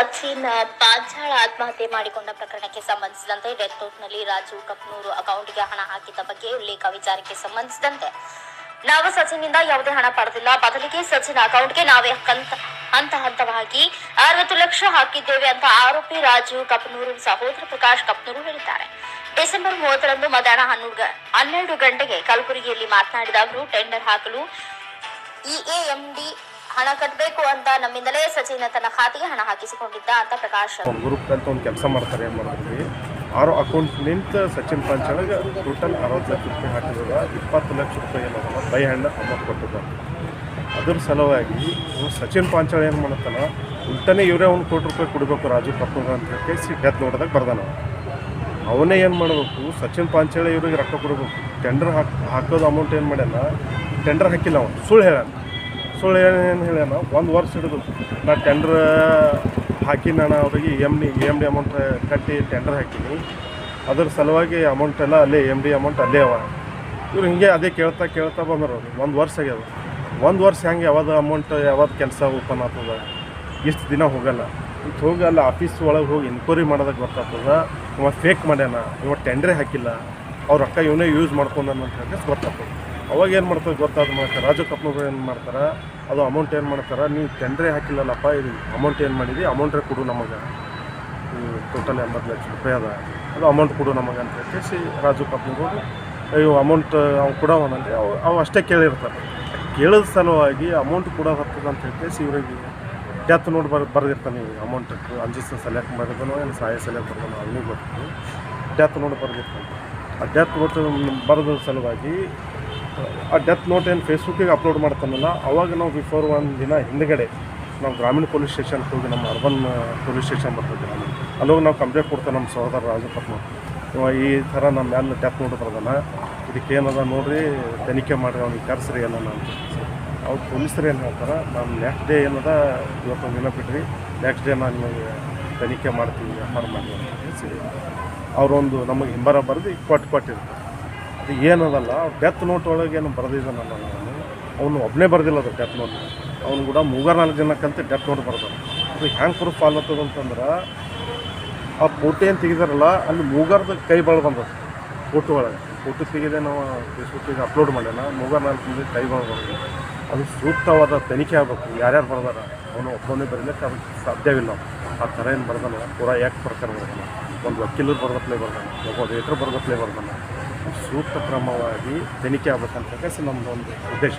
ಸಚಿನ್ ಪಾಂಚಾಳ ಆತ್ಮಹತ್ಯೆ ಮಾಡಿಕೊಂಡ ಪ್ರಕರಣಕ್ಕೆ ಸಂಬಂಧಿಸಿದಂತೆ ಡೆತ್ ನೋಟ್ನಲ್ಲಿ ರಾಜು ಕಪ್ನೂರು ಅಕೌಂಟ್ಗೆ ಹಣ ಹಾಕಿದ ಬಗ್ಗೆ ಉಲ್ಲೇಖ ವಿಚಾರಕ್ಕೆ ಸಂಬಂಧಿಸಿದಂತೆ ನಾವು ಸಚಿನ್ನಿಂದ ಯಾವುದೇ ಹಣ ಪಡೆದಿಲ್ಲ, ಬದಲಿಗೆ ಸಚಿನ್ ಅಕೌಂಟ್ಗೆ ನಾವೇ ಹಂತ ಹಂತವಾಗಿ 60 ಲಕ್ಷ ಹಾಕಿದ್ದೇವೆ ಅಂತ ಆರೋಪಿ ರಾಜು ಕಪ್ನೂರು ಸಹೋದರ ಪ್ರಕಾಶ್ ಕಪ್ನೂರು ಹೇಳಿದ್ದಾರೆ. ಡಿಸೆಂಬರ್ 30ರಂದು ಮಧ್ಯಾಹ್ನ 12 ಗಂಟೆಗೆ ಕಲಬುರಗಿಯಲ್ಲಿ ಮಾತನಾಡಿದ ಅವರು, ಟೆಂಡರ್ ಹಾಕಲು EAMD ಹಣ ಕಟ್ಟಬೇಕು ಅಂತ ನಮ್ಮಿಂದಲೇ ಸಚಿನ್ ತನ್ನ ಖಾತೆಗೆ ಹಣ ಹಾಕಿಸಿಕೊಂಡಿದ್ದ ಅಂತ ಪ್ರಕಾಶ್ ಗ್ರೂಪ್ ಅಂತ ಒಂದು ಕೆಲಸ ಮಾಡ್ತಾರೆ. ಏನು ಮಾಡ್ತೀವಿ 6 ಅಕೌಂಟ್ ನಿಂತ ಸಚಿನ್ ಪಾಂಚಾಳಿಗೆ ಟೋಟಲ್ 60 ಲಕ್ಷ ರೂಪಾಯಿ ಹಾಕಿದಾಗ 20 ಲಕ್ಷ ರೂಪಾಯಿ ಏನಲ್ಲ ಬೈ ಹ್ಯಾಂಡ್ ಅಮೌಂಟ್ ಕೊಟ್ಟಿದ್ದಾರೆ. ಅದ್ರ ಸಲುವಾಗಿ ಸಚಿನ್ ಪಾಂಚಾಳ ಏನು ಮಾಡತ್ತಾನ, ಉಲ್ಟನೇ ಇವರೇ 1 ಕೋಟಿ ರೂಪಾಯಿ ಕೊಡಬೇಕು ರಾಜು ಕಪ್ನೂರು ಅಂತ ಹೇಳಿ ಡೆತ್ ನೋಡಿದಾಗ ಬರ್ದಾನ. ಅವನೇ ಏನು ಮಾಡಬೇಕು, ಸಚಿನ್ ಪಾಂಚಾಳ ಇವ್ರಿಗೆ ರೊಕ್ಕ ಕೊಡಬೇಕು. ಟೆಂಡರ್ ಹಾಕೋದು ಅಮೌಂಟ್ ಏನು ಮಾಡ್ಯಾನ, ಟೆಂಡರ್ ಹಾಕಿಲ್ಲ ಅವನು, ಸುಳ್ಳು ಏನು ಹೇಳ್ಯಾನ, 1 ವರ್ಷ ಹಿಡಿದು ನಾ ಟೆಂಡರ್ ಹಾಕಿ ನಾನು ಅವ್ರಿಗೆ EMD ಅಮೌಂಟ್ ಕಟ್ಟಿ ಟೆಂಡರ್ ಹಾಕೀನಿ. ಅದ್ರ ಸಲುವಾಗಿ ಅಮೌಂಟ್ ಎಲ್ಲ ಅಲ್ಲೇ EMD ಅಮೌಂಟ್ ಅಲ್ಲೇ ಅವ. ಇವ್ರು ಹಿಂಗೆ ಅದೇ ಕೇಳ್ತಾ ಬಂದರು. 1 ವರ್ಷ ಆಗ್ಯದ. 1 ವರ್ಷ ಹೆಂಗೆ ಯಾವ್ದು ಅಮೌಂಟ್ ಯಾವ್ದು ಕೆಲಸ ಓಪನ್ ಆಗ್ತದ, ಇಷ್ಟು ದಿನ ಹೋಗಲ್ಲ. ಹೋಗಿ ಅಲ್ಲಿ ಆಫೀಸ್ ಒಳಗೆ ಹೋಗಿ ಎನ್ಕ್ವೈರಿ ಮಾಡೋದಾಗ ಗೊತ್ತಾಗ್ತದ ಇವ ಫೇಕ್ ಮಾಡ್ಯಾನ, ಇವ ಟೆಂಡ್ರೇ ಹಾಕಿಲ್ಲ, ಅವ್ರ ರೊಕ್ಕ ಇವನೇ ಯೂಸ್ ಮಾಡ್ಕೊಂಡಾನ ಅಂತ ಹೇಳಿ ಗೊತ್ತಾಗ್ತದೆ. ಅವಾಗ ಏನು ಮಾಡ್ತಾರೆ ಗೊತ್ತಾದ ಮಾಡ್ತಾರೆ, ರಾಜು ಕಪ್ನೂರು ಏನು ಮಾಡ್ತಾರೆ, ಅದು ಅಮೌಂಟ್ ಏನು ಮಾಡ್ತಾರೆ, ನೀವು ಟೆಂಡ್ರೇ ಹಾಕಿಲ್ಲಲ್ಲಪ್ಪ, ಇದು ಅಮೌಂಟ್ ಏನು ಮಾಡಿದಿ, ಅಮೌಂಟ್ರೇ ಕೊಡು ನಮಗೆ, ಟೋಟಲ್ 80 ಲಕ್ಷ ರೂಪಾಯಿ ಅದ, ಅದು ಅಮೌಂಟ್ ಕೊಡು ನಮಗೆ ಅಂತ ಹೇಳಿ ರಾಜು ಕಪ್ನೂರು ಇವು ಅಮೌಂಟ್ ಅವ್ನು ಕೊಡೋವನಲ್ಲಿ ಅವು ಅಷ್ಟೇ ಕೇಳಿರ್ತಾರೆ. ಕೇಳಿದ ಸಲುವಾಗಿ ಅಮೌಂಟ್ ಕೊಡೋದು ಹತ್ತದ ಅಂತ ಹೇಳಿ ಇವ್ರಿಗೆ ಡೆತ್ ನೋಡಿ ಬರೆದಿರ್ತಾನೆ. ಇವ್ರಿಗೆ ಅಮೌಂಟ್ ಅಂಜಿಸ ಸೆಲೆಕ್ಟ್ ಮಾಡಿದನೋ ಏನು ಸಹಾಯ ಸೆಲೆಕ್ಟ್ ಬರ್ದನೋ ಅವನಿಗೆ ಗೊತ್ತು. ಡೆತ್ ನೋಡಿ ಬರೆದಿರ್ತಾನೆ. ಆ ಡೆತ್ ನೋಟ್ ಬರೆದ ಸಲುವಾಗಿ ಆ ಡೆತ್ ನೋಟ್ ಏನು ಫೇಸ್ಬುಕ್ಕಿಗೆ ಅಪ್ಲೋಡ್ ಮಾಡ್ತಾನಲ್ಲ, ಅವಾಗ ನಾವು ಬಿಫೋರ್ 1 ದಿನ ಹಿಂದುಗಡೆ ನಾವು ಗ್ರಾಮೀಣ ಪೊಲೀಸ್ ಸ್ಟೇಷನ್ಗೆ ಹೋಗಿ, ನಮ್ಮ ಅರ್ಬನ್ ಪೊಲೀಸ್ ಸ್ಟೇಷನ್ ಬರ್ತದೆ, ಅಲ್ಲೋಗಿ ನಾವು ಕಂಪ್ಲೇಂಟ್ ಕೊಡ್ತೇವೆ ನಮ್ಮ ಸಹೋದರ ರಾಜು ಕಪ್ನೂರು. ಈ ಥರ ನಮ್ಮ ಮೇಲೆ ಡೆತ್ ನೋಟ್ ಬರ್ದನ, ಇದಕ್ಕೇನದ ನೋಡಿರಿ ತನಿಖೆ ಮಾಡಿರಿ, ಅವ್ನಿಗೆ ಕರೆಸ್ರಿ ಎಲ್ಲ ಅಂತ. ಅವ್ರು ಪೊಲೀಸರು ಏನು ಹೇಳ್ತಾರೆ, ನಾನು ನೆಕ್ಸ್ಟ್ ಡೇ ಏನದ ಇವತ್ತೊಂದು ದಿನ ಬಿಡ್ರಿ, ನೆಕ್ಸ್ಟ್ ಡೇ ನಾನು ನಿಮಗೆ ತನಿಖೆ ಮಾಡ್ತೀವಿ, ವ್ಯವಹಾರ ಮಾಡಿ ಅಂತ ಹೇಳಿ ಅವರೊಂದು ನಮಗೆ ಹಿಂಬರ ಬರೆದು ಕೊಟ್ಟಿರ್ತಾರೆ. ಅದು ಏನದಲ್ಲ, ಡೆತ್ ನೋಟ್ ಒಳಗೆ ಏನು ಬರೆದಿದ್ದಾನಲ್ಲ, ಅವನು ಒಬ್ಬನೇ ಬರೆದಿಲ್ಲ ಅದು ಡೆತ್ ನೋಟ್. ಅವ್ನು ಕೂಡ 3-4 ಜನಕ್ಕಂತ ಡೆತ್ ನೋಟ್ ಬರ್ದಾನೆ. ಅದು ಹ್ಯಾಂಗೆ ಪ್ರೂಫ್ ಆಗ್ಲತ್ತದ ಅಂತಂದ್ರೆ, ಆ ಫೋಟೋ ಏನು ತೆಗಿದಾರಲ್ಲ ಅಲ್ಲಿ 3 ಕೈ ಬಳ ಬಂದದ್ದು ಫೋಟೋ ಒಳಗೆ. ಫೋಟೋ ತೆಗೆದೇ ನಾವು ಫೇಸ್ಬುಕ್ಕಿಗೆ ಅಪ್ಲೋಡ್ ಮಾಡ್ಯಾನ, 3-4 ಕೈ ಬಳ ಬಂದದ್ದು. ಅದು ಸೂಕ್ತವಾದ ತನಿಖೆ ಆಗಬೇಕು, ಯಾರ್ಯಾರು ಬರ್ದಾರ, ಅವನು ಒಬ್ಬನೇ ಬರೀಲಿಕ್ಕೆ ಅದಕ್ಕೆ ಸಾಧ್ಯವಿಲ್ಲ. ಆ ಥರ ಏನು ಬರ್ದಾನ, ಪೂರಾ ಆ್ಯಕ್ಟ್ ಪ್ರಕಾರ ಬರ್ದಾನ, ಒಂದು ವಕೀಲರು ಬರೆದಪ್ಲೇ ಬರ್ದಾನ, ಒಬ್ಬ ರೇಟ್ರ್ ಬರೆದಪ್ಲೇ ಬರ್ದಾನ. ಸೂಕ್ತ ಕ್ರಮವಾಗಿ ತನಿಖೆ ಆಗ್ಬೇಕಂತ ನಮ್ಮದು ಒಂದು ಉದ್ದೇಶ.